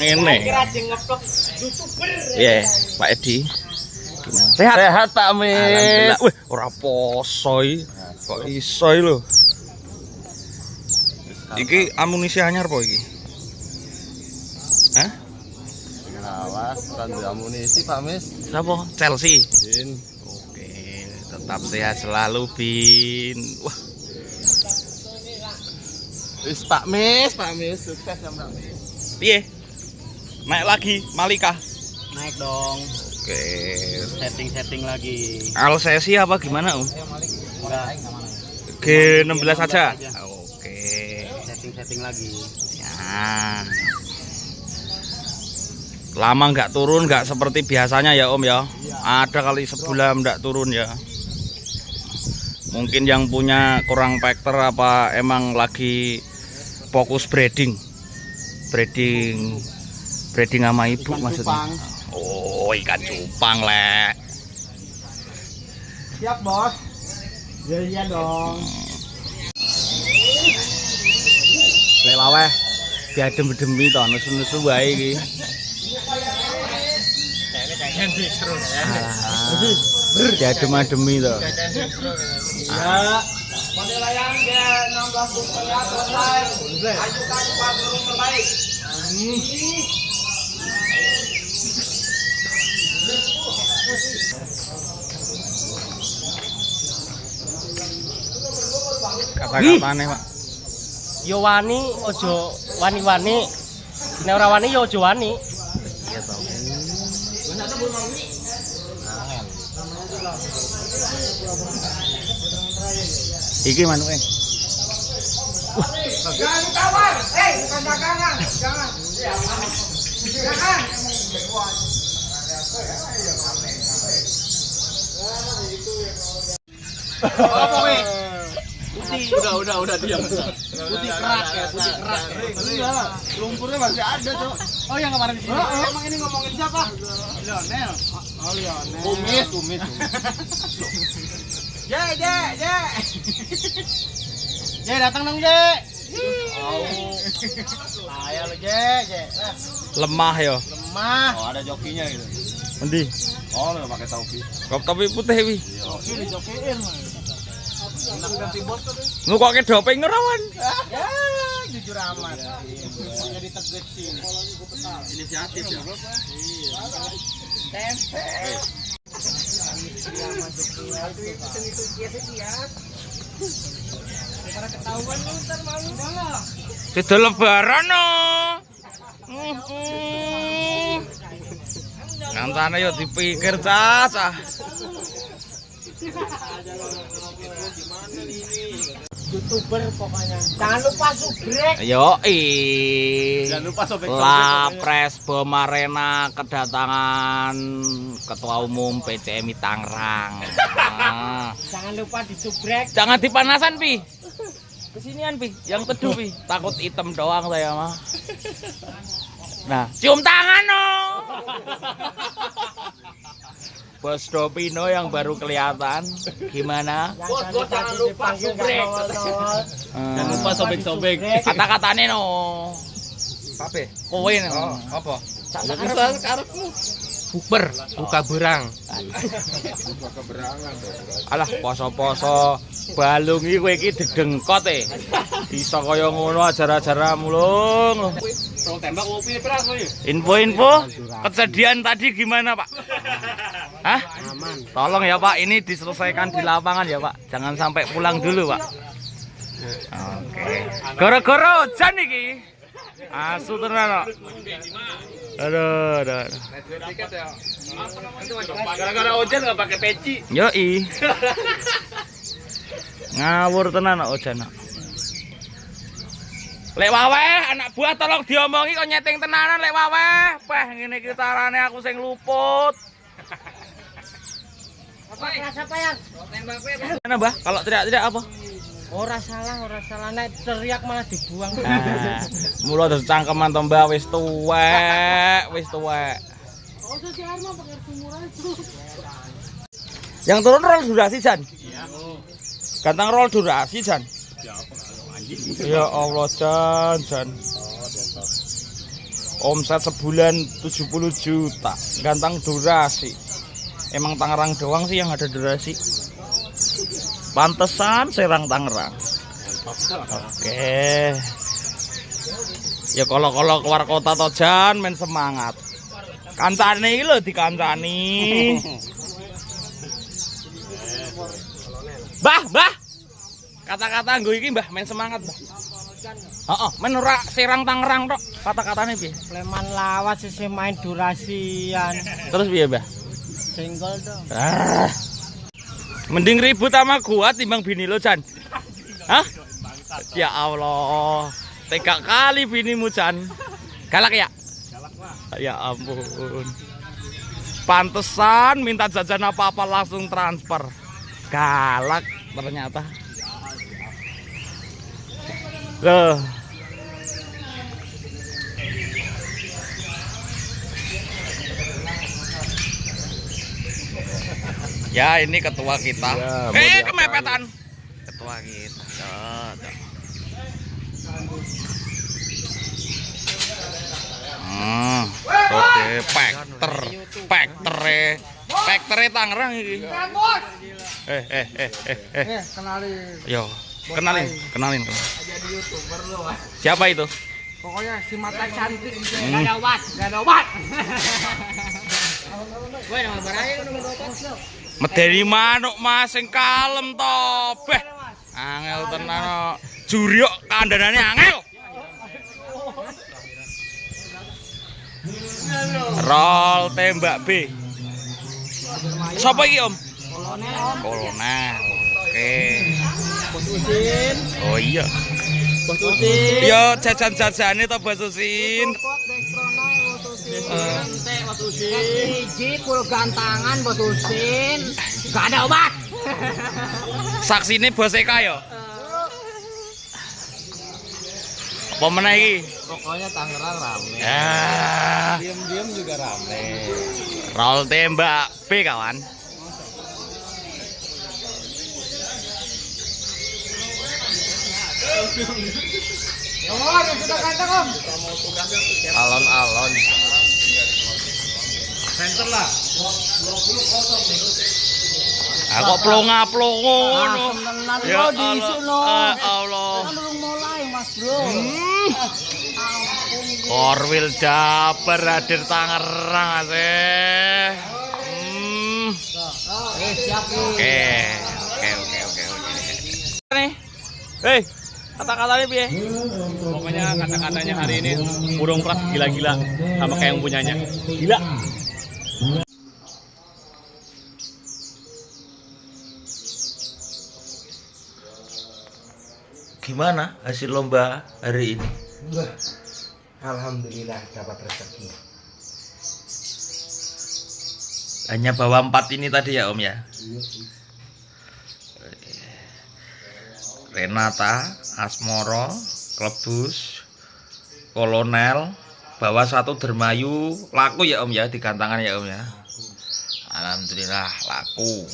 ngene. Iya, Pak Edi. Gimana? Sehat? Sehat Pak Mis. Alhamdulillah. Wih, ora poso iki. Kok iso iki lho. Iki amunisi anyar apa iki? Hah? Awas, kan amunisi Pak Mis. Siapa? Chelsea. Bin. Oke, tetap sehat selalu, Bin. Wah, Wis Pak Mis sukses ya Pak Mis. piye? Naik lagi Malika. Naik dong. Oke. Setting lagi. Alsesi apa gimana, Om? Enggak. G16 aja. Oke. Setting lagi. Ya. Lama nggak turun, nggak seperti biasanya ya Om ya. Ada kali sebulan nggak turun ya. Mungkin yang punya kurang faktor apa emang lagi fokus breeding sama ibu Ikan maksudnya. cupang. Oh, ikan cupang lek. Siap, Bos. Ya iya dong. Lek waweh diadem-demi to nesu-nesu wae iki. Diadem-ademi to. Ya. Penilaian G16 Bustoya selesai. Ajukan 4 burung terbaik. Kata-katane, Pak. Yo wani ojo wani-wani. Nek ora wani yo ojo wani. Iya to. Iki manuke. Jangan tawar. Bukan dagangan. Jangan. Jangan. Apa weh? Putih udah diam. Putih kerak ya, putih kerak. Iya, lumpurnya masih ada, Cok. Oh yang kemarin di sini. Emang ini ngomongin siapa? Lionel. Oh, Lionel. Kumis. Je. Je datang dong, Je. Ayo lo, Je. Lemah ya. Lemah. Oh, ada jokinya gitu. Endi? Oh, lu pakai tauki. Kok tapi putih wi. Oke, dijokiin. Enak ganti bos tuh. Ngukoke doping ngerawan. Ya, jujur amat. Jadi tegas sih. Inisiatif ya. Tempe. Para ketahuan lu ntar malu banget. Sudah lebaran no. Ngantane yo dipikir cacah. YouTuber pokoknya. Jangan lupa subrek. Yo Jangan lupa sobek-sobek. Lapres Bomarena kedatangan Ketua Umum PCMI Tangerang. Nah, Jangan lupa disubrek. jangan dipanasan pi. Kesinian pi, yang teduh pi. Takut hitam doang saya mah. Nah, cium tangan no. Bos Dopino yang baru kelihatan. Gimana? Bos jangan lupa subrek. Jangan lupa sobek-sobek. Kata-katane no. Apa? Kowe no. Oh, apa? Sak Karepmu. Bukber, buka berang. Alah, poso-poso balungi kowe iki dedengkot e. Bisa kaya ngono ajar-ajar mulung. Tolong tembak ngopi beras kowe. Info-info kejadian tadi gimana, Pak? Hah? Aman. Tolong ya, Pak, ini diselesaikan di lapangan ya, Pak. Jangan sampai pulang dulu, Pak. Oke. Gara-gara hujan iki. Asu tenan kok. Aduh. Gara-gara hujan nggak pakai peci. Yoi. Ngawur tenan kok hujan. Lek waweh anak buah tolong diomongi kok nyeting tenanan lek waweh. Peh ngene iki carane aku sing luput. Apa yang? Mana, Mbah? Kalau teriak-teriak apa? Ora salah. Nek teriak malah dibuang. Nah, mula terus cangkeman to, Mbah, wis tuwek. Oh, si Arma pakai sumuran itu. Yang turun roll durasi, Jan. Iya. Ganteng roll durasi, Jan. Ya Allah, Jan. Omset sebulan 70 juta. Gantang durasi. Emang Tangerang doang sih yang ada durasi. Pantesan Serang Tangerang. Oke. Ya kalau keluar kota to Jan men semangat. Kancane iki lho dikancani. Mbah. Kata-kata nggo iki Mbah men semangat, Mbah. Heeh, men ora Serang Tangerang tok kata-katane piye? Sleman lawas sih main durasian. Terus piye, Mbah? Single dong. Mending ribut sama gua timbang bini lo, Jan. Hah? Ya Allah. Tega kali binimu, Jan. Galak ya? Galak, Pak. Ya ampun. Pantesan minta jajan apa-apa langsung transfer. Galak ternyata. Loh. Ya ini ketua kita. Ya, kemepetan. Ketua kita. Oke, Pektere Tangerang iki. Kenalin. Yo, kenalin. Siapa itu? Pokoknya si mata cantik. Gak ada obat. Gue nama barangnya nomor 2. Medeni manuk Mas sing kalem to. Beh. Angel tenan. Juriok kandhanane angel. Rol tembak B. Sopo iki, Om? Kolonel. Oke. Bos Usin. Oh iya. Bos Usin. Yo jajan-jajane to Bos Usin. Bos Usin. Hiji pul gantangan Bos Usin. Gak ada obat. Saksine Bos Eka yo. Apa meneh iki? Pokoknya Tangerang rame. Diam-diam juga rame. Rol tembak B kawan. Alon-alon. Center lah. Aku plonga-plongo ngono. Ya Allah. Allah. Belum mulai Mas Bro. Korwil Jabar hadir Tangerang asih. Siap Oke. Nih. Hei, kata-katanya piye? Pokoknya kata-katanya hari ini burung pras gila-gila sama kayak yang punyanya. Gila. Gimana hasil lomba hari ini? Alhamdulillah dapat rezeki. Hanya bawa 4 ini tadi ya Om ya? Renata, Asmoro, Klebus, Kolonel, bawa 1 Dermayu, laku ya Om ya di gantangan ya Om ya? Alhamdulillah laku.